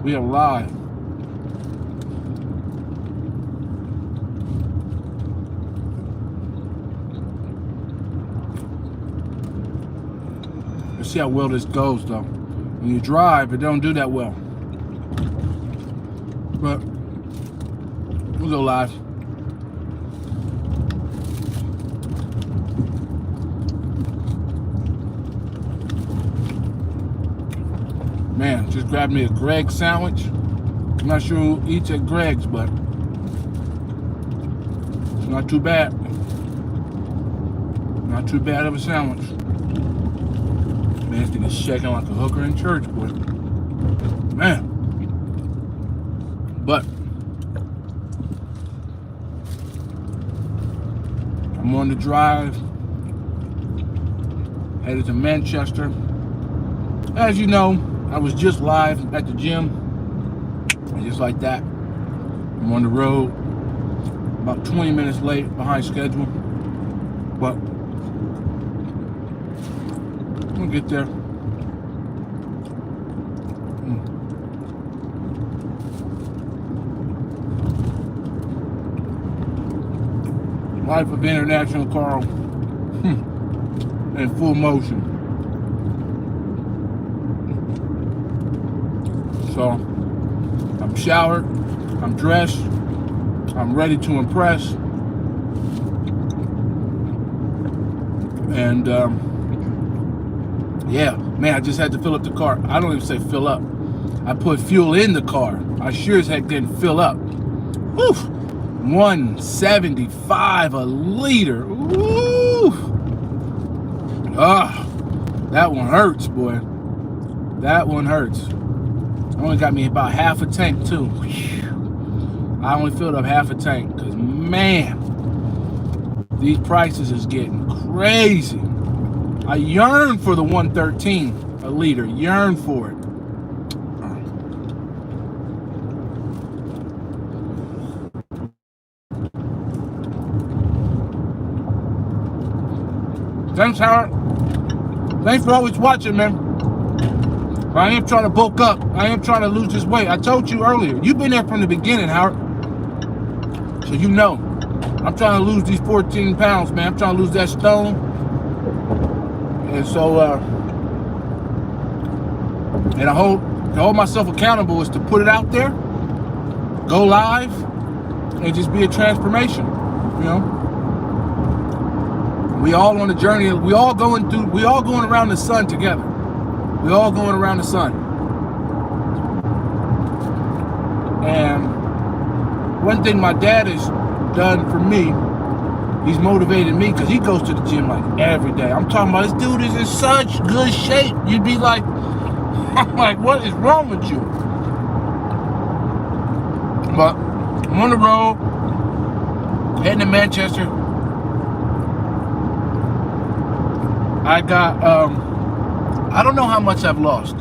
We are live. Let's see how well this goes, though. When you drive, it don't do that well. But we'll go live. Man, just grabbed me a Greg's sandwich. I'm not sure who eats at Greg's, but it's not too bad. Not too bad of a sandwich. Man, this thing is shaking like a hooker in church, boy. Man. But I'm on the drive, headed to Manchester. As you know, I was just live at the gym, and just like that, I'm on the road, about 20 minutes late behind schedule, but we'll get there. Life of International Carl in full motion. So, I'm showered, I'm dressed, I'm ready to impress. And, yeah, man, I just had to fill up the car. I don't even say fill up. I put fuel in the car. I sure as heck didn't fill up. Whew, 175 a liter. Woo! Ah, that one hurts, boy. That one hurts. Only got me about half a tank too. I only filled up half a tank because, man, these prices is getting crazy. I yearn for the 113 a liter. Yearn for it. Thanks, Howard. Thanks for always watching, man. I am trying to bulk up. I am trying to lose this weight. I told you earlier. You've been there from the beginning, Howard. So you know. I'm trying to lose these 14 pounds, man. I'm trying to lose that stone. And so, and I hold myself accountable is to put it out there, go live, and just be a transformation, you know? We all on the journey. We all going around the sun together. We all going around the sun. And one thing my dad has done for me, he's motivated me because he goes to the gym like every day. I'm talking about this dude is in such good shape. You'd be like, I'm like, what is wrong with you? But I'm on the road, heading to Manchester. I got, I don't know how much I've lost.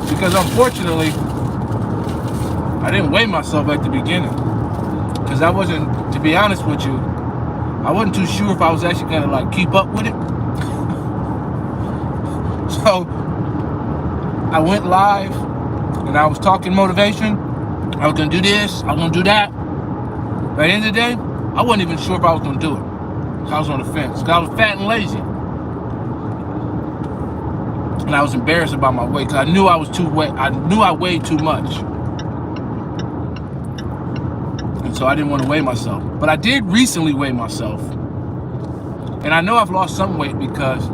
Because unfortunately, I didn't weigh myself at the beginning. Because I wasn't, to be honest with you, I wasn't too sure if I was actually going to like keep up with it. So, I went live and I was talking motivation. I was going to do this, I was going to do that. By the end of the day, I wasn't even sure if I was going to do it. I was on the fence. Because I was fat and lazy. And I was embarrassed about my weight because I knew I was too weight. I knew I weighed too much. And so I didn't want to weigh myself. But I did recently weigh myself. And I know I've lost some weight because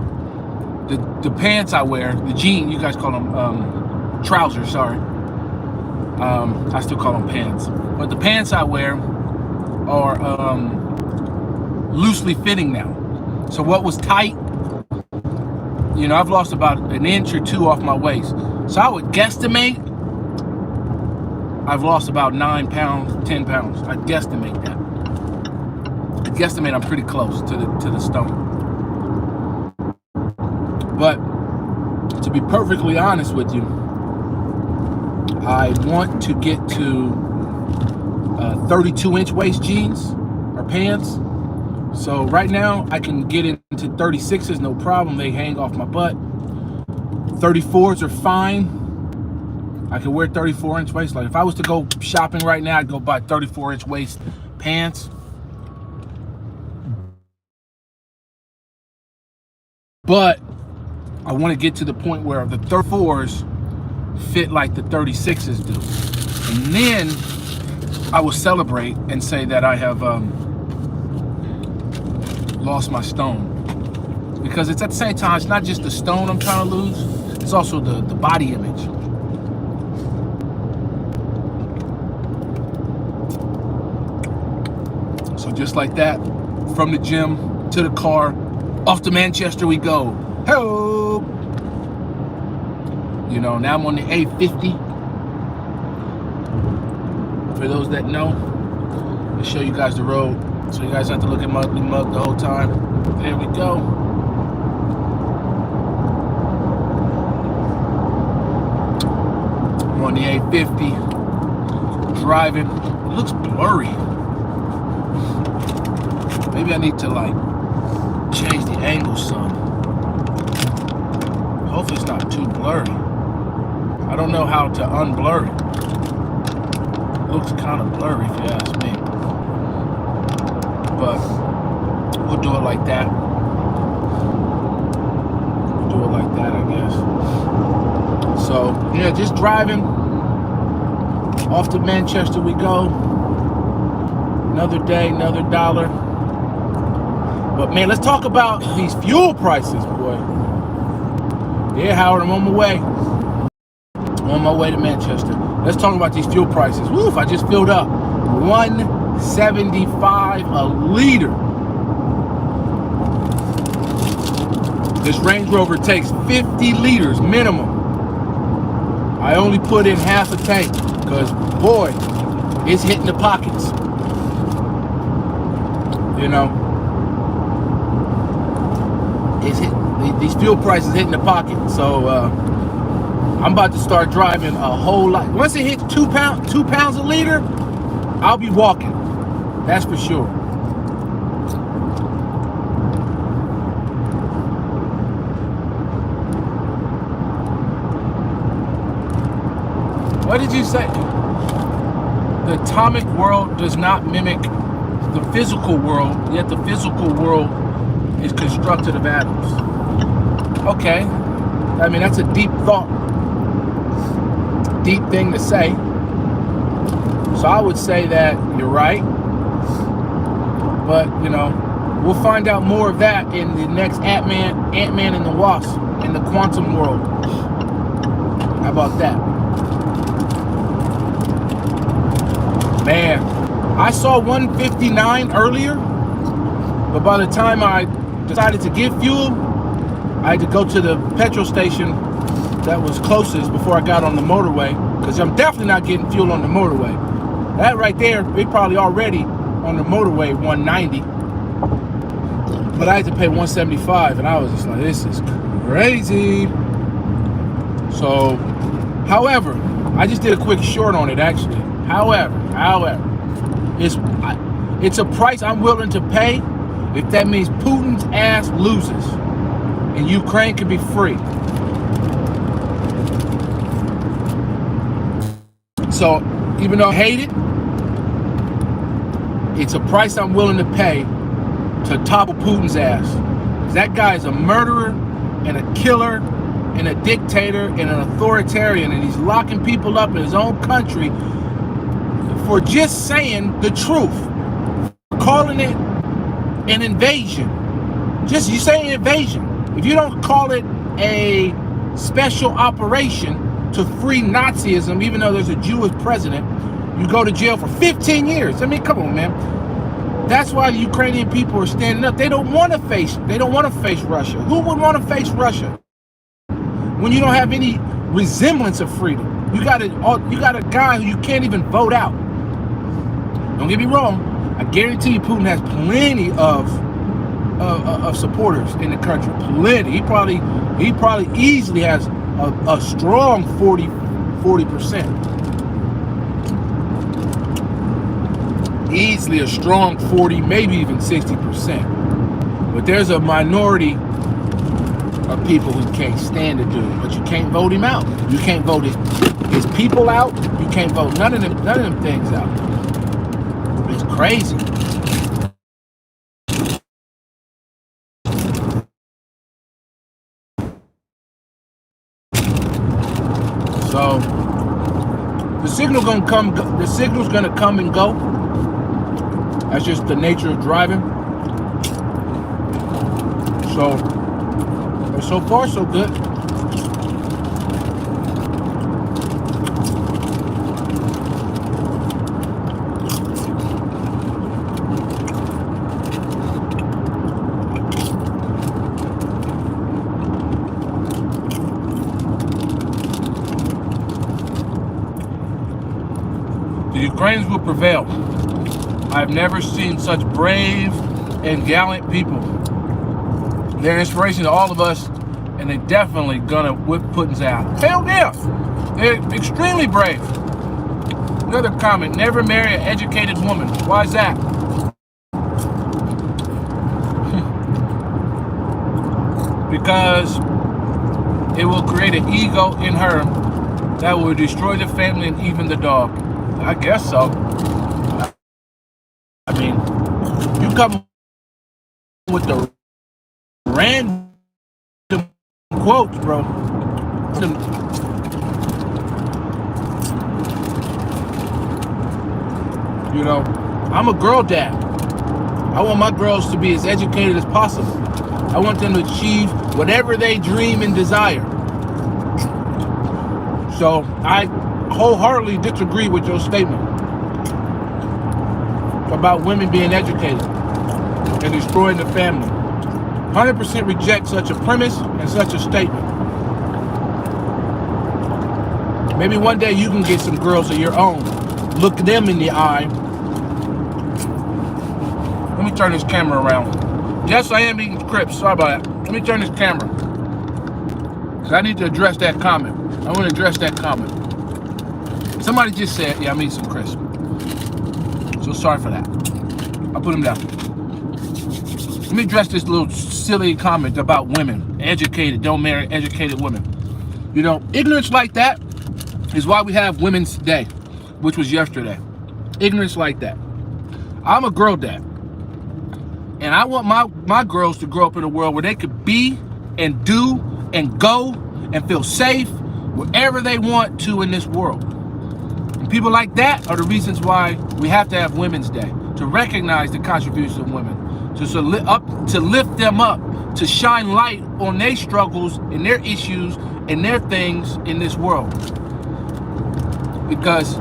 the pants I wear, the jeans, you guys call them trousers, sorry. I still call them pants. But the pants I wear are loosely fitting now. So what was tight, you know, I've lost about an inch or two off my waist. So I would guesstimate I've lost about 9 pounds, 10 pounds. I guesstimate that. I guesstimate I'm pretty close to the stone. But to be perfectly honest with you, I want to get to 32-inch waist jeans or pants. So right now I can get into 36s, no problem. They hang off my butt. 34s are fine. I could wear 34-inch waist. Like if I was to go shopping right now, I'd go buy 34-inch waist pants. But I want to get to the point where the 34s fit like the 36s do. And then I will celebrate and say that I have lost my stone. Because it's at the same time, it's not just the stone I'm trying to lose, it's also the body image. So just like that, from the gym to the car, off to Manchester we go. Hello. You know, now I'm on the A50. For those that know, I'll show you guys the road, so you guys have to look at my ugly mug the whole time. There we go. I'm on the A50, driving. It looks blurry. Maybe I need to like change the angle some. Hopefully it's not too blurry. I don't know how to unblur it. Looks kind of blurry if you ask me. But we'll do it like that. We'll do it like that, I guess. So yeah, just driving. Off to Manchester we go. Another day, another dollar. But man, let's talk about these fuel prices, boy. Yeah, Howard, I'm on my way. I'm on my way to Manchester. Let's talk about these fuel prices. Woof, I just filled up. $1.75 a liter. This Range Rover takes 50 liters minimum. I only put in half a tank because, boy, it's hitting the pockets. You know, it's hitting, these fuel prices hitting the pocket. So I'm about to start driving a whole lot. Once it hits 2 pounds a liter, I'll be walking. That's for sure. What did you say? The atomic world does not mimic the physical world, yet the physical world is constructed of atoms. Okay. I mean, that's a deep thought. Deep thing to say. So I would say that you're right. But, you know, we'll find out more of that in the next Ant-Man and the Wasp in the quantum world. How about that? Man, I saw 159 earlier, but by the time I decided to get fuel, I had to go to the petrol station that was closest before I got on the motorway, because I'm definitely not getting fuel on the motorway. That right there, they probably already on the motorway 190, but I had to pay 175, and I was just like, this is crazy. So, however, I just did a quick short on it actually. However, it's a price I'm willing to pay if that means Putin's ass loses and Ukraine can be free. So even though I hate it, it's a price I'm willing to pay to topple Putin's ass. That guy is a murderer and a killer and a dictator and an authoritarian, and he's locking people up in his own country for just saying the truth, calling it an invasion. Just you say invasion. If you don't call it a special operation to free Nazism, even though there's a Jewish president, you go to jail for 15 years. I mean, come on, man. That's why the Ukrainian people are standing up. They don't want to face Russia. Who would want to face Russia when you don't have any resemblance of freedom? You got a guy who you can't even vote out. Don't get me wrong. I guarantee you Putin has plenty of supporters in the country. Plenty. He probably easily has a strong 40%. Easily a strong 40, maybe even 60%. But there's a minority of people who can't stand the dude. But you can't vote him out. You can't vote his his people out. You can't vote none of them things out. It's crazy. So the signal's gonna come. The signal's gonna come and go. That's just the nature of driving. So far so good. The Ukrainians will prevail. I've never seen such brave and gallant people. They're an inspiration to all of us, and they're definitely gonna whip Putin's ass. Hell yeah! They're extremely brave. Another comment, never marry an educated woman. Why is that? Because it will create an ego in her that will destroy the family and even the dog. I guess so. I mean, you come with the random quotes, bro. You know, I'm a girl dad. I want my girls to be as educated as possible. I want them to achieve whatever they dream and desire. So I wholeheartedly disagree with your statement about women being educated and destroying the family. 100% reject such a premise and such a statement. Maybe one day you can get some girls of your own. Look them in the eye. Let me turn this camera around. Yes, I am eating Crips. Sorry about that. Let me turn this camera. Because I need to address that comment. I want to address that comment. Somebody just said, yeah, I'm eating some crisps. So sorry for that. I'll put them down. Let me address this little silly comment about women. Educated, don't marry educated women. You know, ignorance like that is why we have Women's Day, which was yesterday. Ignorance like that. I'm a girl dad. And I want my girls to grow up in a world where they could be and do and go and feel safe wherever they want to in this world. And people like that are the reasons why we have to have Women's Day, to recognize the contributions of women, to lift them up, to shine light on their struggles and their issues and their things in this world. Because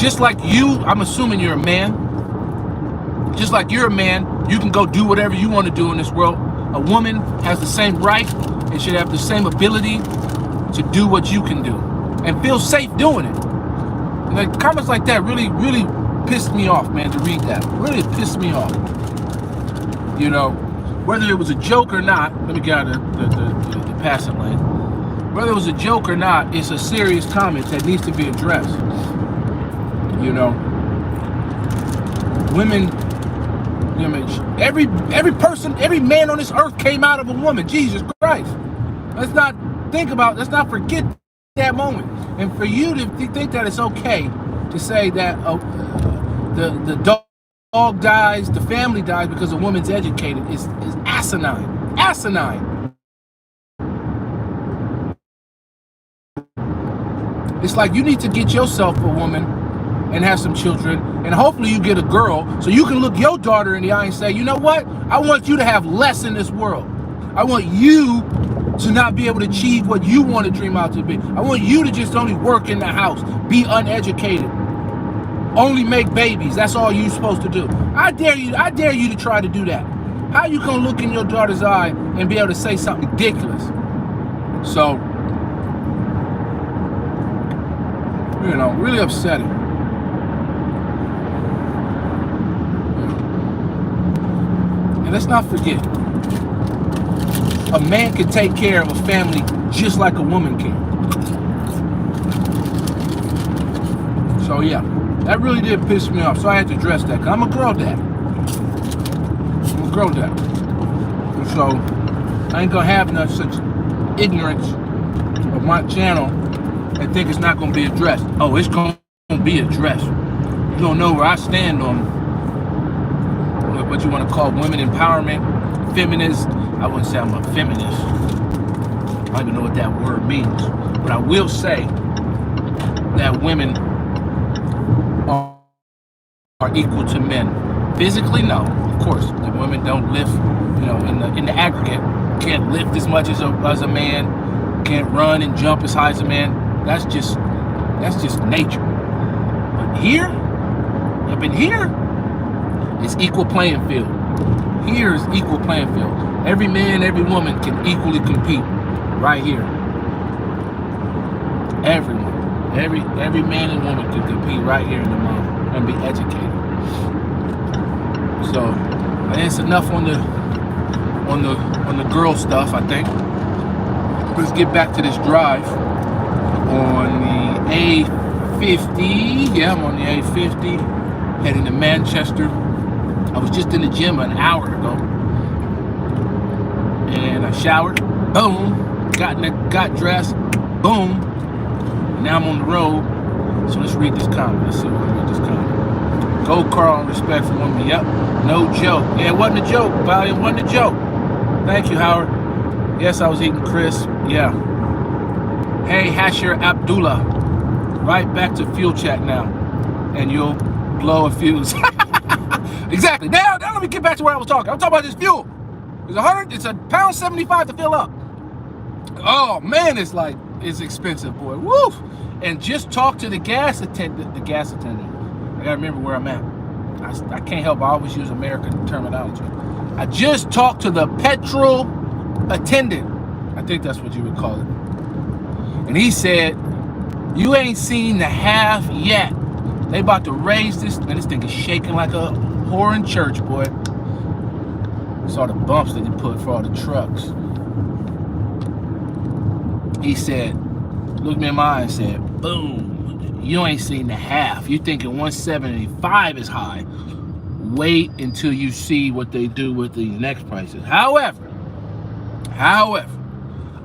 just like you, I'm assuming you're a man, just like you're a man, you can go do whatever you want to do in this world. A woman has the same right and should have the same ability to do what you can do and feel safe doing it. And like comments like that really pissed me off, man, to read that. Really pissed me off. You know, whether it was a joke or not, let me get out of the passing lane. Whether it was a joke or not, it's a serious comment that needs to be addressed. You know, women, you know, every person, every man on this earth came out of a woman. Jesus Christ. Let's not forget that moment. And for you to think that it's okay to say that the dog dies, the family dies because a woman's educated is asinine. Asinine. It's like you need to get yourself a woman and have some children, and hopefully you get a girl so you can look your daughter in the eye and say, you know what? I want you to have less in this world. I want you to not be able to achieve what you want to dream out to be. I want you to just only work in the house, be uneducated, only make babies. That's all you're supposed to do. I dare you to try to do that. How you gonna look in your daughter's eye and be able to say something ridiculous? So, you know, really upsetting. And let's not forget, a man can take care of a family just like a woman can. So yeah, that really did piss me off. So I had to address that, because I'm a girl dad. I'm a girl dad. And so I ain't gonna have no such ignorance of my channel and think it's not going to be addressed. Oh, it's going to be addressed. You don't know where I stand on what you want to call women empowerment, feminist. I wouldn't say I'm a feminist. I don't even know what that word means. But I will say that women are equal to men. Physically, no. Of course, the women don't lift, in the aggregate, can't lift as much as a man, can't run and jump as high as a man. That's just nature. But up in here, it's equal playing field. Here is equal playing field. Every man, every woman can equally compete right here. Everyone, every man and woman can compete right here in the moment and be educated. So it's enough on the girl stuff, I think. Let's get back to this drive on the A50. Yeah, I'm on the A50, heading to Manchester. I was just in the gym an hour ago, and I showered. Boom, got dressed. Boom. Now I'm on the road. So let's read this comment. Let's see what we read this comment. Go Carl, respect for women. Yep, no joke. Yeah, it wasn't a joke, Valiant. It wasn't a joke. Thank you, Howard. Yes, I was eating crisp. Yeah. Hey, Hasher Abdullah. Right back to fuel check now, and you'll blow a fuse. Exactly. Now let me get back to where I was talking. I'm talking about this fuel. It's £1.75 to fill up. Oh man, it's expensive, boy. Woo! And just talk to the gas attendant. I gotta remember where I'm at. I can't help. I always use American terminology. I just talked to the petrol attendant. I think that's what you would call it. And he said, "You ain't seen the half yet. They about to raise this." Man, this thing is shaking like a whore in church, boy. Saw the bumps that they put for all the trucks. He said, looked me in my eye and said, "Boom. You ain't seen the half. You thinking 175 is high. Wait until you see what they do with these next prices." However,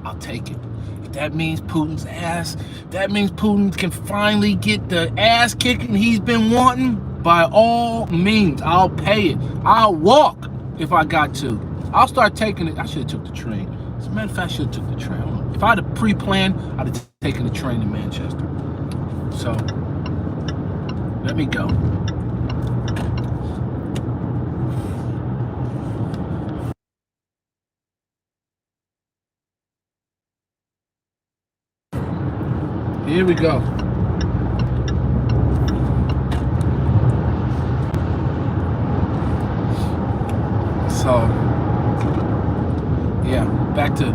I'll take it. If that means Putin's ass, that means Putin can finally get the ass kicking he's been wanting, by all means, I'll pay it. I'll walk if I got to. I'll start taking it. I should have took the train. As a matter of fact, I should have took the train. If I'd have pre-planned, I'd have taken the train to Manchester. So, let me go. Here we go. So, yeah, back to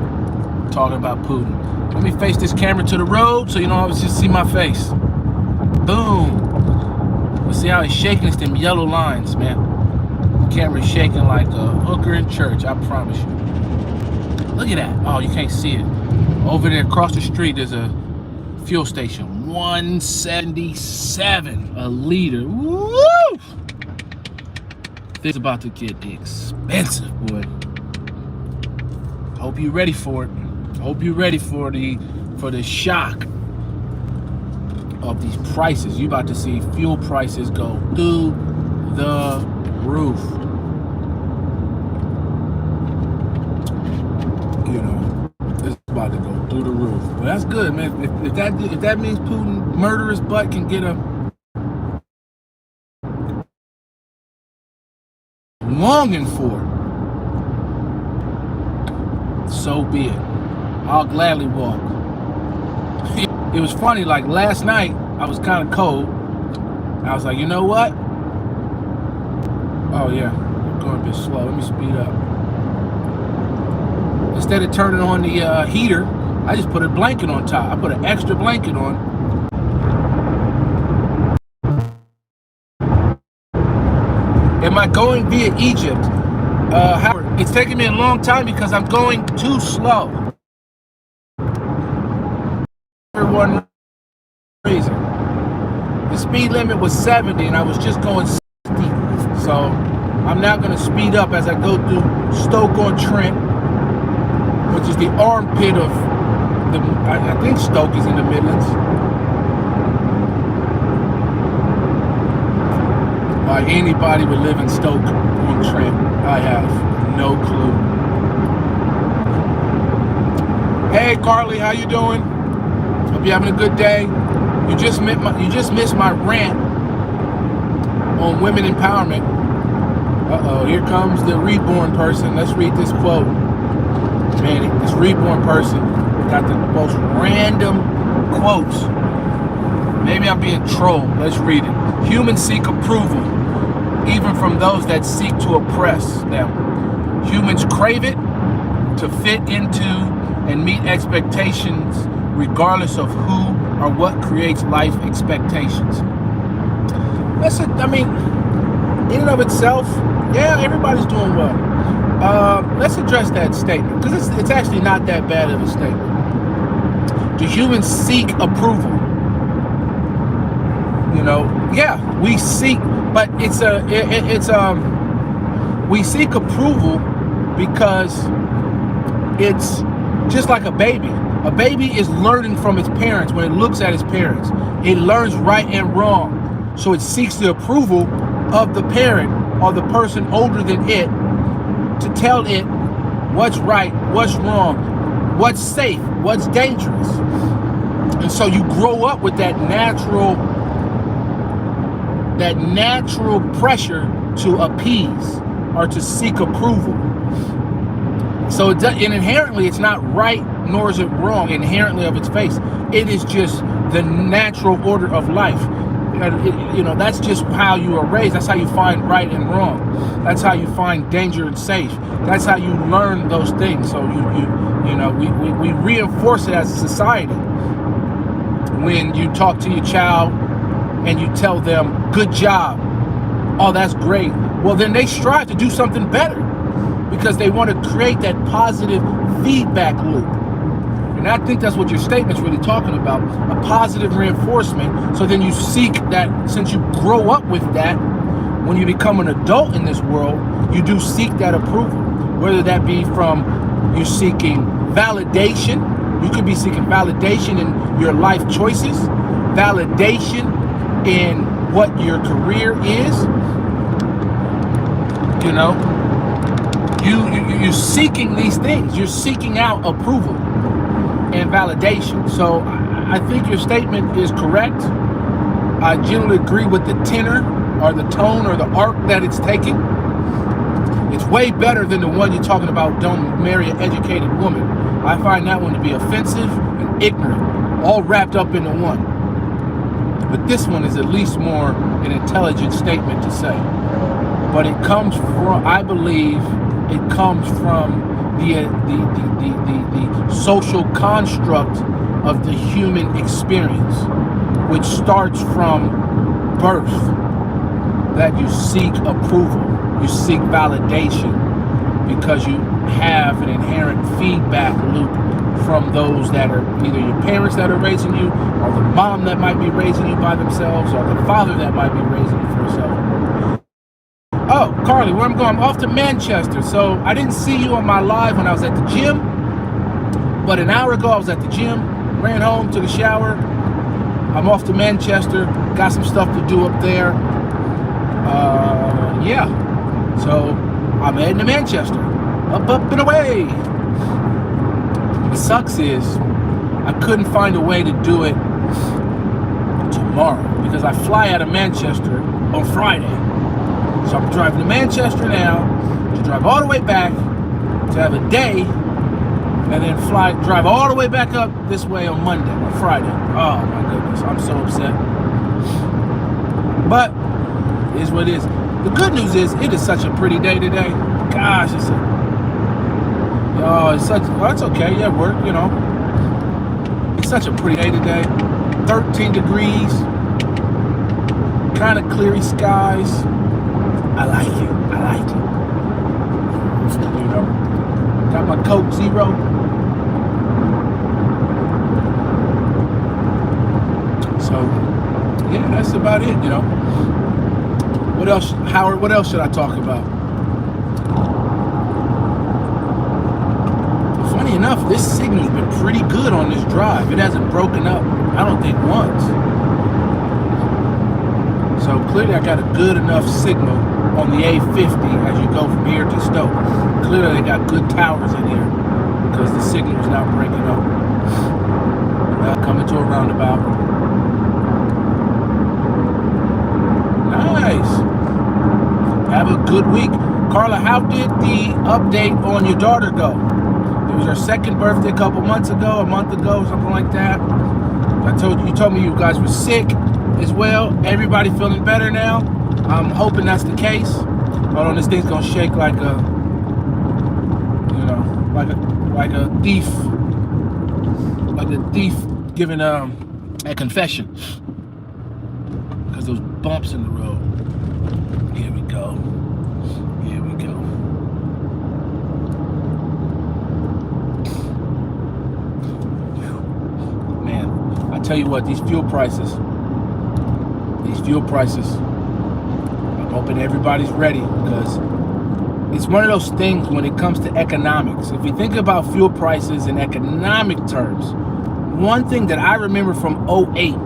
talking about Putin. Let me face this camera to the road so you don't always just see my face. Boom. Let's see how he's shaking. It's them yellow lines, man. The camera's shaking like a hooker in church, I promise you. Look at that. Oh, you can't see it. Over there across the street, there's a fuel station. $1.77 a liter. Woo! Things about to get expensive, boy. Hope you're ready for it. Hope you're ready for the shock of these prices. You about to see fuel prices go through the roof. It's about to go through the roof. Well, that's good, man. If that means Putin murderous butt can get a longing for it, so be it. I'll gladly walk. It was funny, like last night I was kind of cold. I was like, you know what? Oh yeah, I'm going a bit slow. Let me speed up. Instead of turning on the heater, I just put a blanket on top. I put an extra blanket on. Am I going via Egypt? Howard, it's taking me a long time because I'm going too slow. For one reason. The speed limit was 70 and I was just going 60. So I'm now going to speed up as I go through Stoke-on-Trent, which is the armpit of I think Stoke is in the Midlands. why anybody would live in Stoke-on-Trent. I have no clue. Hey Carly, how you doing? Hope you're having a good day. You just missed my rant on women empowerment. Uh-oh, here comes the reborn person. Let's read this quote. Man, this reborn person got the most random quotes. Maybe I'm being trolled. Let's read it. Humans seek approval, even from those that seek to oppress them. Humans crave it to fit into and meet expectations, regardless of who or what creates life expectations. I mean, in and of itself, yeah, everybody's doing well. Let's address that statement, because it's actually not that bad of a statement. Do humans seek approval? You know, yeah, we seek, but we seek approval because it's just like a baby. A baby is learning from its parents. When it looks at its parents, it learns right and wrong. So it seeks the approval of the parent or the person older than it to tell it what's right, what's wrong, what's safe, what's dangerous. And so you grow up with that natural pressure to appease or to seek approval. So inherently it's not right, nor is it wrong inherently of its face. It is just the natural order of life. You know, that's just how you are raised. That's how you find right and wrong. That's how you find danger and safe. That's how you learn those things. So you know, we reinforce it as a society. When you talk to your child and you tell them, good job, oh, that's great. Well, then they strive to do something better because they want to create that positive feedback loop. And I think that's what your statement's really talking about, a positive reinforcement. So then you seek that, since you grow up with that, when you become an adult in this world, you do seek that approval, whether that be from you seeking validation. You could be seeking validation in your life choices, validation in what your career is. You know, you're seeking these things. You're seeking out approval and validation. So I think your statement is correct. I generally agree with the tenor or the tone or the arc that it's taking. It's way better than the one you're talking about, don't marry an educated woman. I find that one to be offensive and ignorant, all wrapped up into one. But this one is at least more an intelligent statement to say. But it comes from, I believe, it comes from the social construct of the human experience, which starts from birth, that you seek approval, you seek validation, because you have an inherent feedback loop from those that are either your parents that are raising you, or the mom that might be raising you by themselves, or the father that might be raising you for himself. Oh, Carly, where I'm going? I'm off to Manchester. So I didn't see you on my live when I was at the gym, but an hour ago I was at the gym, ran home, took a shower. I'm off to Manchester, got some stuff to do up there. Yeah, so I'm heading to Manchester, up and away. What sucks is I couldn't find a way to do it tomorrow because I fly out of Manchester on Friday. So I'm driving to Manchester now to drive all the way back to have a day, and then drive all the way back up this way on Monday or Friday. Oh my goodness, I'm so upset. But it is what it is. The good news is it is such a pretty day today. Gosh, it's okay. Yeah, work, you know. It's such a pretty day today. 13 degrees, kind of cleary skies. I like it. You know, got my Coke Zero. So, yeah, that's about it, you know. What else, Howard, what else should I talk about? Funny enough, this signal's been pretty good on this drive. It hasn't broken up, I don't think, once. So clearly I got a good enough signal on the A50 as you go from here to Stoke. Clearly they got good towers in here because the signal is not breaking up. Coming to a roundabout. Nice. Have a good week. Carla, how did the update on your daughter go? It was her second birthday a couple months ago, a month ago, something like that. You told me you guys were sick as well. Everybody feeling better now? I'm hoping that's the case. Hold on, this thing's gonna shake like a, like a thief giving a confession. Because those bumps in the road. Here we go. Here we go. Man, I tell you what, these fuel prices, I'm hoping everybody's ready, because it's one of those things when it comes to economics. If you think about fuel prices in economic terms, one thing that I remember from 08,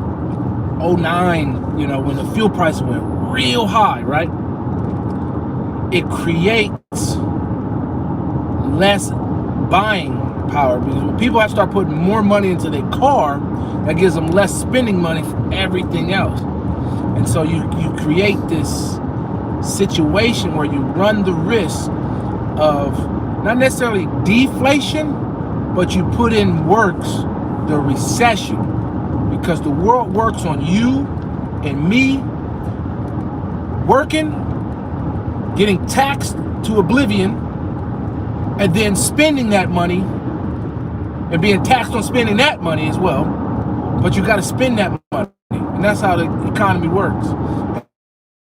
09, when the fuel price went real high, right? It creates less buying power, because when people have to start putting more money into their car, that gives them less spending money for everything else. And so you create this situation where you run the risk of not necessarily deflation, but you put in works the recession, because the world works on you and me working, getting taxed to oblivion, and then spending that money and being taxed on spending that money as well. But you got to spend that money, and that's how the economy works.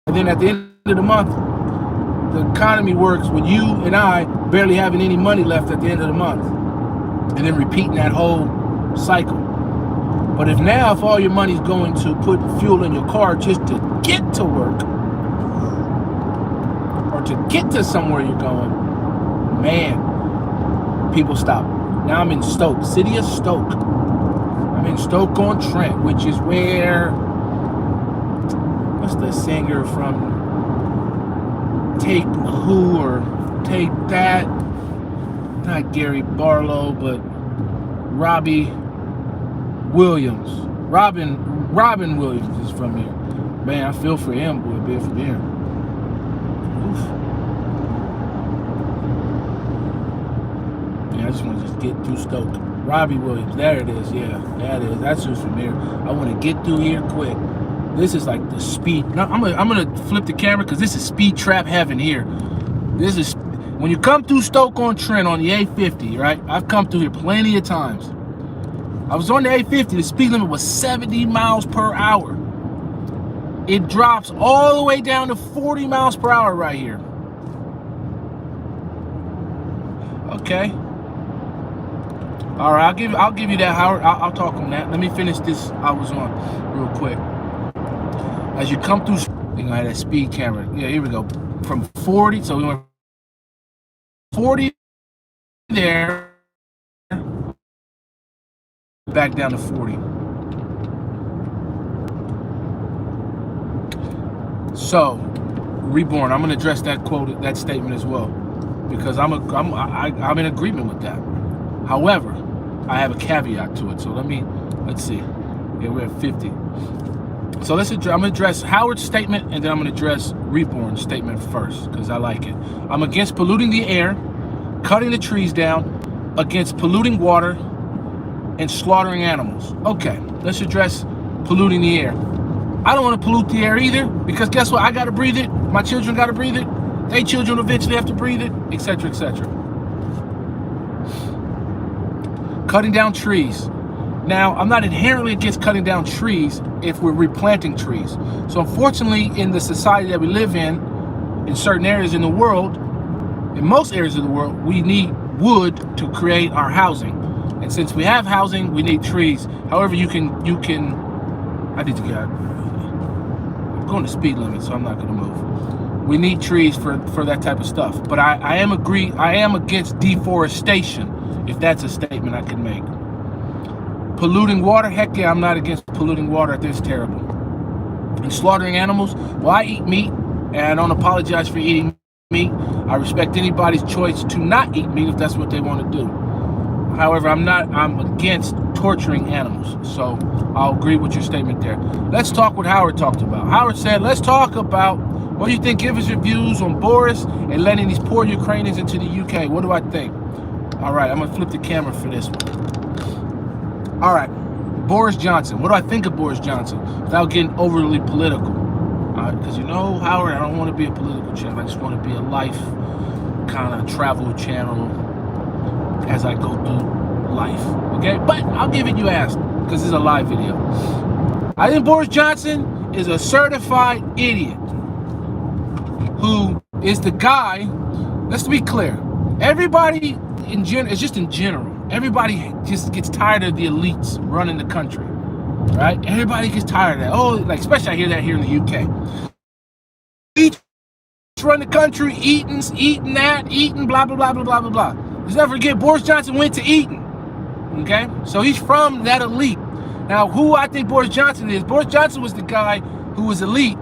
And then at the end of the month, the economy works with you and I barely having any money left at the end of the month, and then repeating that whole cycle. But if all your money's going to put fuel in your car just to get to work or to get to somewhere you're going, man, people stop. Now I'm in Stoke, city of Stoke. I'm in Stoke-on-Trent, which is where, what's the singer from Take Who or Take That? Not Gary Barlow, but Robbie Williams. Robin Williams is from here. Man, I feel for him, boy, being from here. Oof. Yeah, I just want to just get through Stoke. Robbie Williams, there it is. Yeah, that is. That's who's from here. I want to get through here quick. This is like the speed. No, I'm gonna flip the camera, because this is speed trap heaven here. This is when you come through Stoke-on-Trent on the A50, right? I've come through here plenty of times. I was on the A50. The speed limit was 70 miles per hour. It drops all the way down to 40 miles per hour right here. Okay. All right, I'll give you that, Howard. I'll talk on that. Let me finish this I was on real quick. As you come through, I had that speed camera. Yeah, here we go. From 40, so we went 40 there, back down to 40. So, Reborn, I'm gonna address that quote, that statement as well, because I'm in agreement with that. However, I have a caveat to it. So let's see. Yeah, we're at 50. So I'm gonna address Howard's statement, and then I'm gonna address Reborn's statement first, because I like it. I'm against polluting the air, cutting the trees down, against polluting water, and slaughtering animals. Okay, let's address polluting the air. I don't want to pollute the air either, because guess what? I got to breathe it. My children got to breathe it. Their children eventually have to breathe it, etc., etc. Cutting down trees. Now, I'm not inherently against cutting down trees if we're replanting trees. So unfortunately, in the society that we live in certain areas in the world, in most areas of the world, we need wood to create our housing. And since we have housing, we need trees. However, you can, I need to get out. I'm going to speed limit, so I'm not going to move. We need trees for that type of stuff. But I am against deforestation, if that's a statement I can make. Polluting water, heck yeah, I'm not against polluting water. It's terrible. and slaughtering animals. Well, I eat meat, and I don't apologize for eating meat. I respect anybody's choice to not eat meat if that's what they want to do. However, I'm against torturing animals. So I'll agree with your statement there. Let's talk what Howard talked about. Howard said, let's talk about what do you think. Give us your views on Boris and letting these poor Ukrainians into the UK. What do I think? All right, I'm going to flip the camera for this one. All right, Boris Johnson. What do I think of Boris Johnson without getting overly political? Because you know, Howard, I don't want to be a political channel. I just want to be a life kind of travel channel as I go through life, okay? But I'll give it you asked, because this is a live video. I think Boris Johnson is a certified idiot who is the guy. Let's be clear. Everybody in general, it's just in general, everybody just gets tired of the elites running the country, right? Everybody gets tired of that. Oh, like, especially I hear that here in the UK. Elites run the country, eating that, eating blah, blah, blah, blah, blah, blah, blah. Let's never forget, Boris Johnson went to Eton, okay? So he's from that elite. Now, who I think Boris Johnson is, Boris Johnson was the guy who was elite,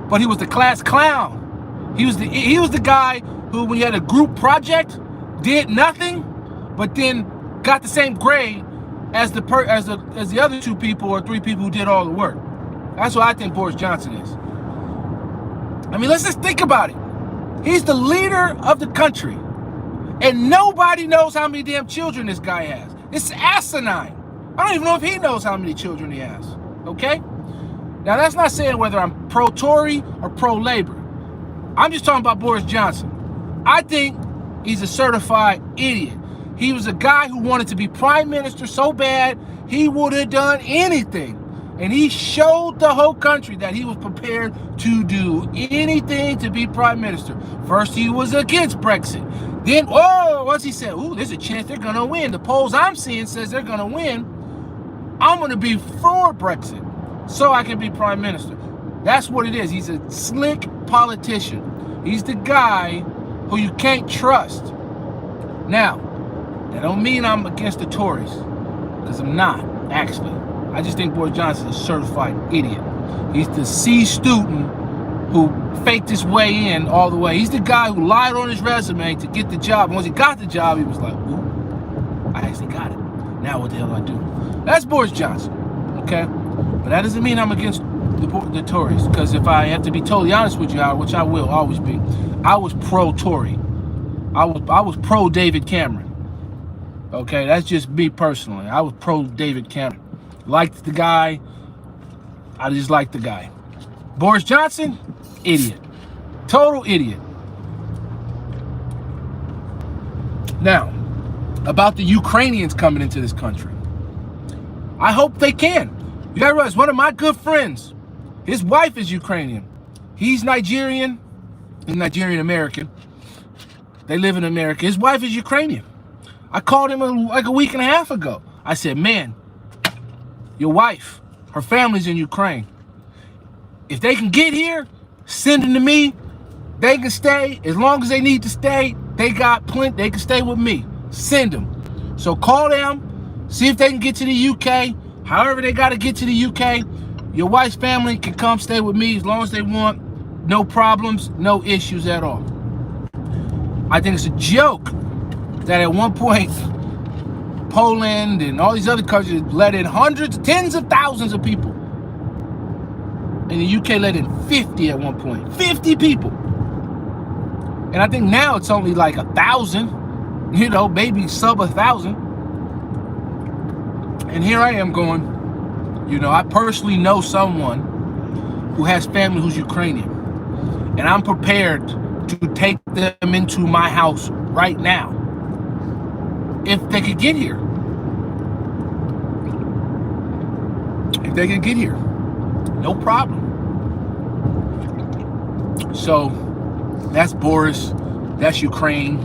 but he was the class clown. He was the guy who, when he had a group project, did nothing, but then got the same grade as the other two people or three people who did all the work. That's what I think Boris Johnson is. I mean, let's just think about it. He's the leader of the country. And nobody knows how many damn children this guy has. It's asinine. I don't even know if he knows how many children he has. Okay? Now, that's not saying whether I'm pro-Tory or pro-Labor. I'm just talking about Boris Johnson. I think he's a certified idiot. He was a guy who wanted to be prime minister so bad, he would have done anything. And he showed the whole country that he was prepared to do anything to be prime minister. First, he was against Brexit. Then, once he said, ooh, there's a chance they're going to win. The polls I'm seeing says they're going to win. I'm going to be for Brexit so I can be prime minister. That's what it is. He's a slick politician. He's the guy who you can't trust. Now, that don't mean I'm against the Tories, because I'm not, actually. I just think Boris Johnson is a certified idiot. He's the C student who faked his way in all the way. He's the guy who lied on his resume to get the job. And once he got the job, he was like, ooh, I actually got it. Now what the hell do I do? That's Boris Johnson, okay? But that doesn't mean I'm against the Tories, because if I have to be totally honest with you, Howard, which I will always be, I was pro-Tory. I was pro-David Cameron. Okay, that's just me personally. I was pro-David Cameron. Liked the guy. I just liked the guy. Boris Johnson, idiot. Total idiot. Now, about the Ukrainians coming into this country. I hope they can. You gotta realize, one of my good friends, his wife is Ukrainian. He's Nigerian. He's Nigerian-American. They live in America. His wife is Ukrainian. I called him like a week and a half ago. I said, man, your wife, her family's in Ukraine. If they can get here, send them to me. They can stay as long as they need to stay. They got plenty. They can stay with me. Send them. So call them, see if they can get to the UK. However they got to get to the UK, your wife's family can come stay with me as long as they want. No problems, no issues at all. I think it's a joke that at one point Poland and all these other countries let in hundreds, tens of thousands of people. And the UK let in 50 at one point. 50 people. And I think now it's only like 1,000, you know, maybe sub 1,000. And here I am going, you know, I personally know someone who has family who's Ukrainian. And I'm prepared to take them into my house right now if they could get here. If they could get here. No problem. So that's Boris, that's Ukraine,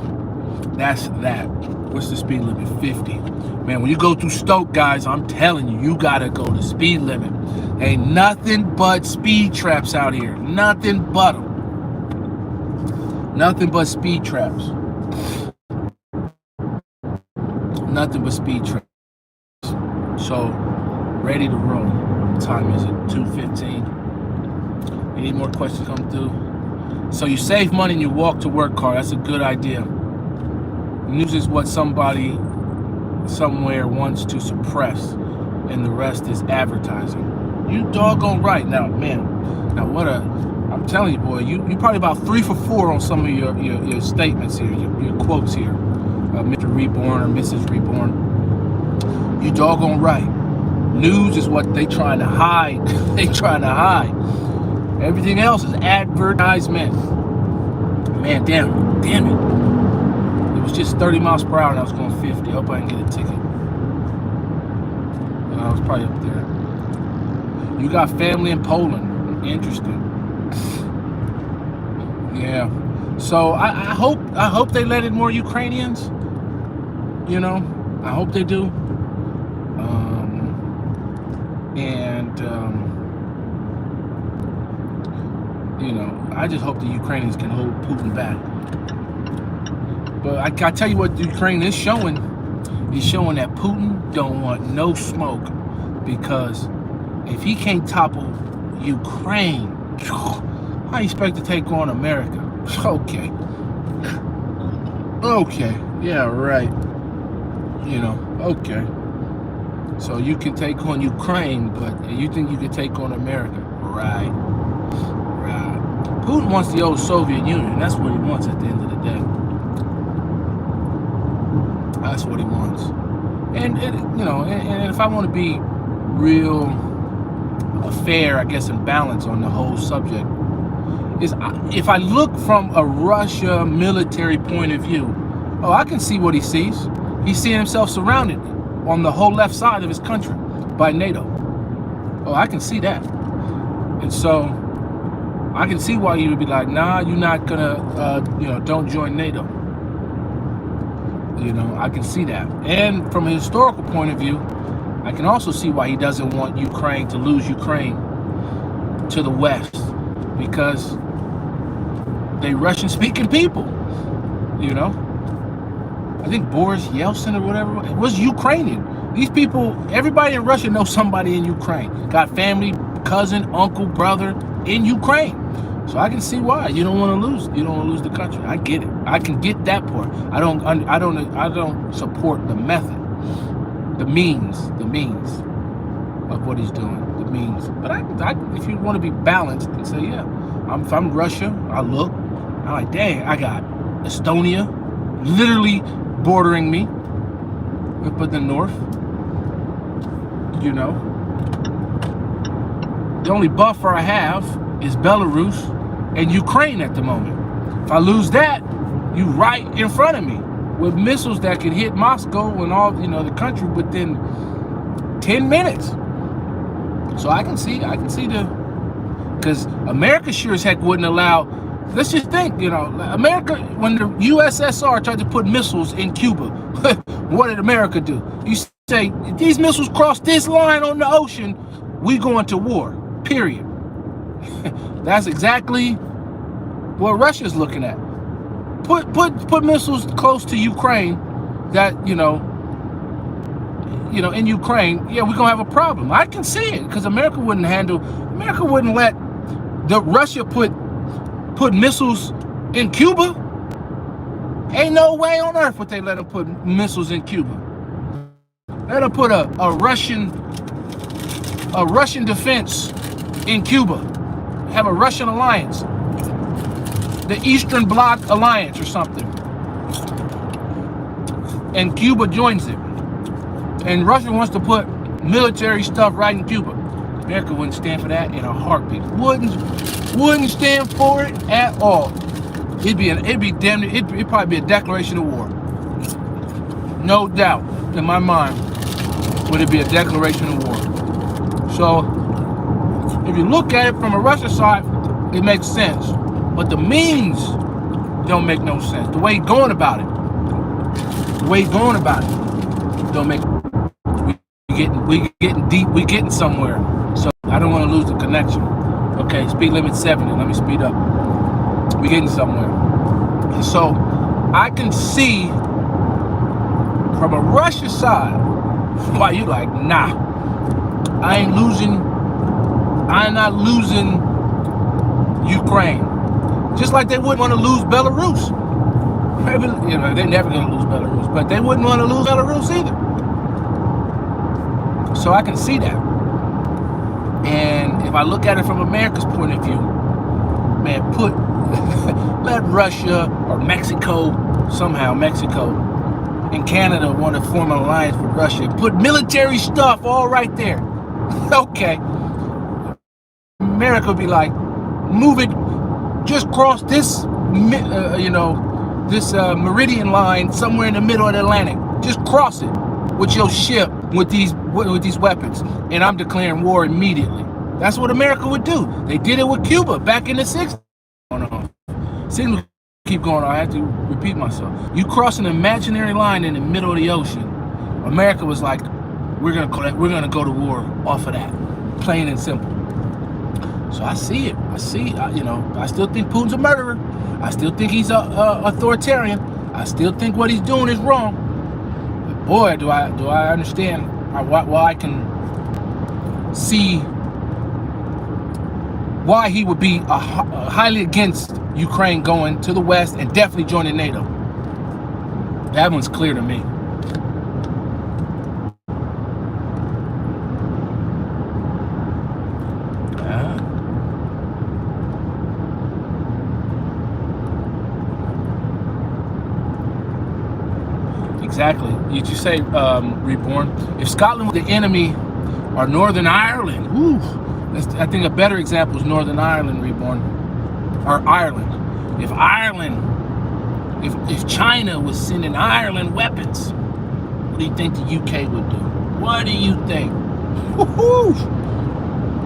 that's that. What's the speed limit? 50. Man, when you go through Stoke, guys, I'm telling you, you gotta go the speed limit. Ain't nothing but speed traps out here. Nothing but them. Nothing but speed traps. Nothing but speed traps. So, ready to roll. What time is it? 2:15. Any more questions come through? So you save money and you walk to work hard. That's a good idea. News is what somebody somewhere wants to suppress, and the rest is advertising. You doggone right. Now, man, I'm telling you, boy, you probably about 3 for 4 on some of your statements here, your quotes here, Mr. Reborn or Mrs. Reborn. You doggone right. News is what they trying to hide. They trying to hide. Everything else is advertisement. Man, damn it. It was just 30 miles per hour and I was going 50. I hope I didn't get a ticket. I was probably up there. You got family in Poland. Interesting. Yeah. So I hope they let in more Ukrainians. You know, I hope they do. You know, I just hope the Ukrainians can hold Putin back. But I tell you what, the Ukraine is showing. He's showing that Putin don't want no smoke, because if he can't topple Ukraine, how you expect to take on America? Okay, yeah, right. You know, okay. So you can take on Ukraine, but you think you can take on America? Right. Putin wants the old Soviet Union. That's what he wants at the end of the day. That's what he wants. And you know, and if I want to be real fair, I guess, and balanced on the whole subject, is if I look from a Russia military point of view, I can see what he sees. He's seeing himself surrounded on the whole left side of his country by NATO. I can see that. And so I can see why you would be like, nah, you're not gonna, don't join NATO. You know, I can see that. And from a historical point of view, I can also see why he doesn't want Ukraine to lose Ukraine to the West, because they Russian-speaking people, you know. I think Boris Yeltsin or whatever was Ukrainian. These people, everybody in Russia knows somebody in Ukraine. Got family, cousin, uncle, brother in Ukraine. So I can see why you don't want to lose. You don't want to lose the country. I get it. I can get that part. I don't support the method, the means of what he's doing. The means. But if you want to be balanced and say, yeah, if I'm Russia, I'm like, dang, I got Estonia, literally bordering me, but the north, you know. The only buffer I have is Belarus and Ukraine at the moment. If I lose that, you right in front of me with missiles that could hit Moscow and all, the country within 10 minutes. So I can see because America sure as heck wouldn't allow. Let's just think, America, when the USSR tried to put missiles in Cuba, what did America do? You say, if these missiles cross this line on the ocean, we go into war, period. That's exactly what Russia's looking at. Put missiles close to Ukraine that, in Ukraine, yeah, we're gonna have a problem. I can see it, because America wouldn't let Russia put missiles in Cuba. Ain't no way on earth would they let them put missiles in Cuba. Let them put a Russian defense in Cuba. Have a Russian alliance, the Eastern Bloc Alliance or something, and Cuba joins it. And Russia wants to put military stuff right in Cuba. America wouldn't stand for that in a heartbeat. Wouldn't stand for it at all. It'd probably be a declaration of war. No doubt in my mind would it be a declaration of war. So if you look at it from a Russia side, it makes sense. But the means don't make no sense. The way he's going about it. Don't make. We getting deep. We getting somewhere. So I don't want to lose the connection. Okay, speed limit 70. Let me speed up. We getting somewhere. And so I can see from a Russia side why you like, nah, I'm not losing Ukraine. Just like they wouldn't want to lose Belarus. Maybe, they're never going to lose Belarus, but they wouldn't want to lose Belarus either. So I can see that. And if I look at it from America's point of view, man, let Russia or Mexico, somehow Mexico and Canada want to form an alliance with Russia. Put military stuff all right there. Okay. America would be like, move it, just cross this, this meridian line somewhere in the middle of the Atlantic. Just cross it with your ship with these weapons, and I'm declaring war immediately. That's what America would do. They did it with Cuba back in the 60s. Signal keep going on. I have to repeat myself. You cross an imaginary line in the middle of the ocean. America was like, we're gonna go to war off of that, plain and simple. So I see it. I still think Putin's a murderer. I still think he's a authoritarian. I still think what he's doing is wrong. But boy, do I understand why I can see why he would be highly against Ukraine going to the West and definitely joining NATO. That one's clear to me. Exactly. Did you say, Reborn? If Scotland was the enemy or Northern Ireland, I think a better example is Northern Ireland, Reborn, or Ireland. If China was sending Ireland weapons, what do you think the UK would do? What do you think?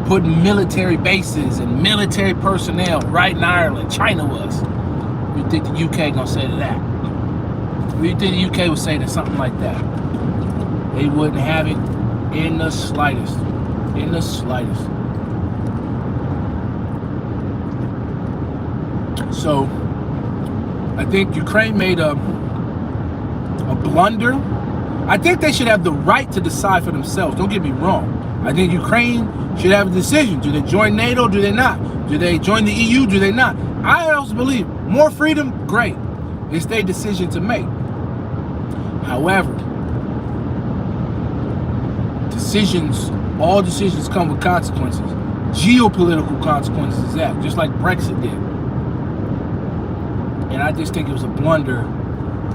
Putting military bases and military personnel right in Ireland. China was. What do you think the UK gonna say to that? What do you think the UK would say to something like that? They wouldn't have it in the slightest. In the slightest. So, I think Ukraine made a blunder. I think they should have the right to decide for themselves. Don't get me wrong. I think Ukraine should have a decision. Do they join NATO? Do they not? Do they join the EU? Do they not? I also believe more freedom, great. It's their decision to make. However, all decisions come with consequences. Geopolitical consequences is that, just like Brexit did. And I just think it was a blunder.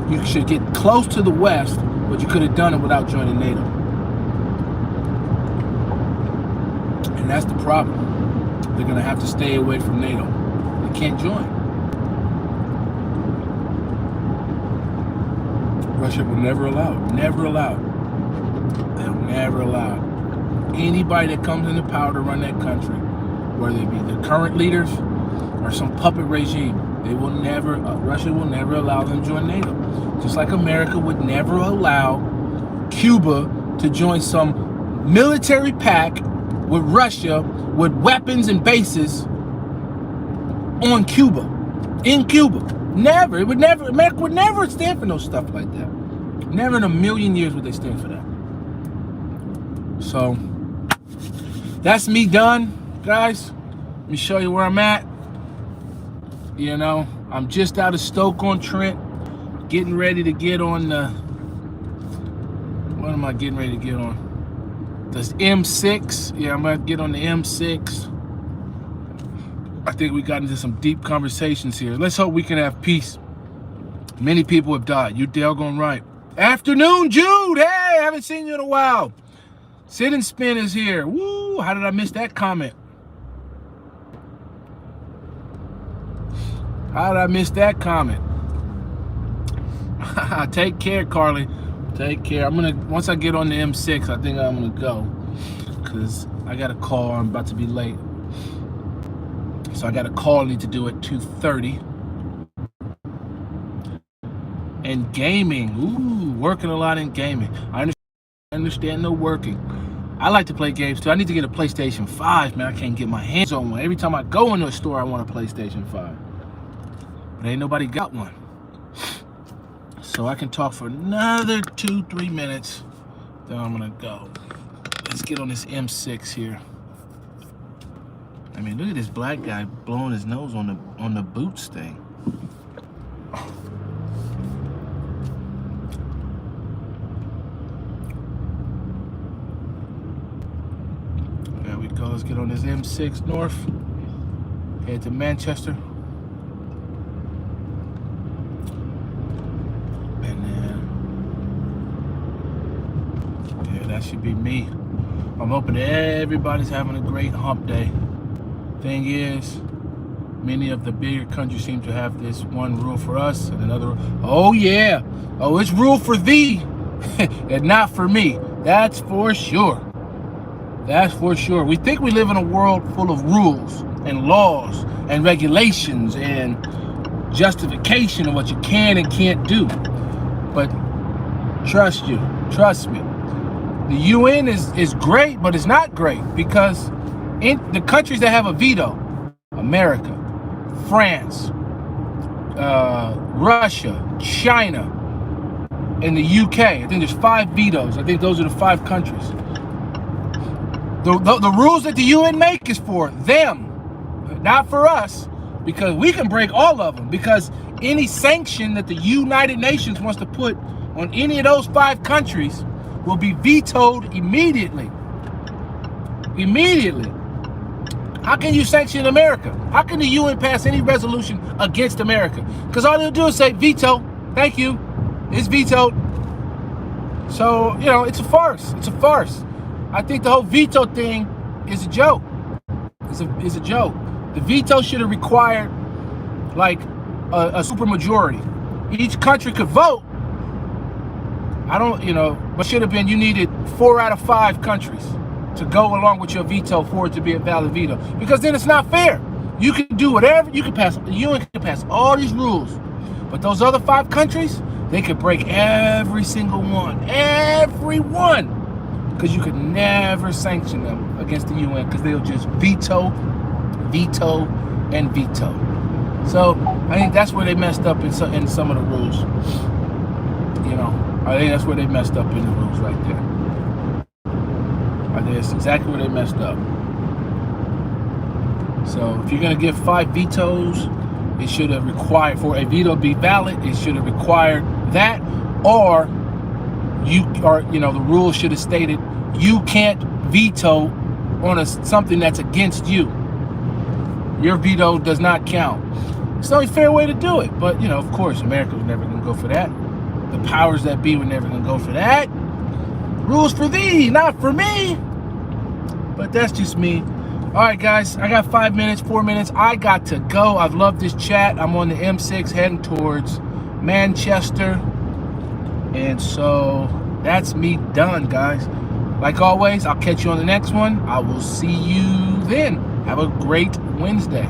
You should get close to the West, but you could have done it without joining NATO. And that's the problem. They're going to have to stay away from NATO. They can't join. Russia will never allow it. Never allow it. They'll never allow it. Anybody that comes into power to run that country, whether it be the current leaders or some puppet regime, Russia will never allow them to join NATO. Just like America would never allow Cuba to join some military pact with Russia with weapons and bases on Cuba, in Cuba. Never. America would never stand for no stuff like that. Never in a million years would they stand for that. So, that's me done, guys. Let me show you where I'm at. I'm just out of Stoke-on-Trent, getting ready to get on the, what am I getting ready to get on? The M6. Yeah, I'm going to get on the M6. I think we got into some deep conversations here. Let's hope we can have peace. Many people have died. You doggone right. Afternoon, Jude. Hey, I haven't seen you in a while. Sit and Spin is here. Woo, how did I miss that comment? How did I miss that comment? Take care, Carly. Take care. Once I get on the M6, I think I'm gonna go. Because I got a call, I'm about to be late. So I got a call I need to do at 2:30. And gaming, working a lot in gaming. I understand no working. I like to play games too. I need to get a PlayStation 5, man. I can't get my hands on one. Every time I go into a store, I want a PlayStation 5. But ain't nobody got one. So I can talk for another 2-3 minutes. Then I'm gonna go. Let's get on this M6 here. I mean, look at this black guy blowing his nose on the boots thing. There we go. Let's get on this M6 north. Head to Manchester. And then, yeah, that should be me. I'm hoping everybody's having a great hump day. Thing is, many of the bigger countries seem to have this one rule for us and another. Oh yeah, oh, it's rule for thee and not for me. That's for sure. That's for sure. We think we live in a world full of rules and laws and regulations and justification of what you can and can't do. But trust me, the UN is great, but it's not great because in the countries that have a veto, America, France, Russia, China, and the UK. I think there's 5 vetoes. I think those are the 5 countries. The rules that the UN make is for them, not for us, because we can break all of them. Because any sanction that the United Nations wants to put on any of those 5 countries will be vetoed immediately. Immediately. How can you sanction America? How can the UN pass any resolution against America? Because all they'll do is say veto. Thank you. It's vetoed. So, you know, it's a farce. It's a farce. I think the whole veto thing is a joke. It's a joke. The veto should have required like a supermajority. Each country could vote. But should have been you needed 4 out of 5 countries to go along with your veto for it to be a valid veto. Because then it's not fair. You can do whatever, the UN can pass all these rules. But those other 5 countries, they could break every single one. Every one. Because you could never sanction them against the UN because they'll just veto, and veto. So I think that's where they messed up in some of the rules. You know, I think that's where they messed up in the rules right there. I think that's exactly where they messed up. So if you're gonna give 5 vetoes, it should have required, for a veto to be valid, it should have required that, or the rules should have stated you can't veto on something that's against you. Your veto does not count. It's the only fair way to do it. But of course, America was never gonna go for that. The powers that be were never gonna go for that. Rules for thee, not for me. But that's just me. All right, guys, I got 5 minutes, 4 minutes. I got to go. I've loved this chat. I'm on the M6 heading towards Manchester. And so that's me done, guys. Like always, I'll catch you on the next one. I will see you then. Have a great Wednesday.